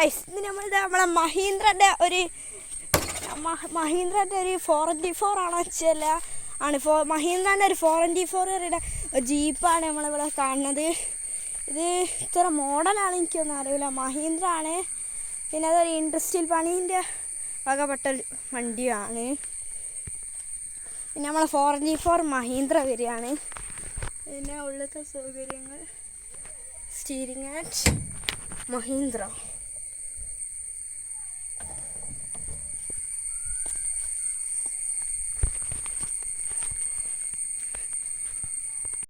Guys ഇത് നമ്മളെ മഹീന്ദ്രൻ്റെ ഒരു 424 ആണോ വെച്ചല്ല ആണ്. മഹീന്ദ്രൻ്റെ ഒരു 424 ജീപ്പാണ് നമ്മളിവിടെ കാണുന്നത്. ഇത് ഇത്ര മോഡലാണ് എനിക്കൊന്നും അറിയില്ല. മഹീന്ദ്ര ആണ്. പിന്നെ അതൊരു ഇൻഡസ്ട്രിയൽ പണീൻ്റെ വകപ്പെട്ടൊരു വണ്ടിയാണ്. പിന്നെ നമ്മളെ 4G4 മഹീന്ദ്ര വരികയാണ്. പിന്നെ ഉള്ളത്തെ സൗകര്യങ്ങൾ സ്റ്റീരിങ് ആൻഡ് മഹീന്ദ്ര.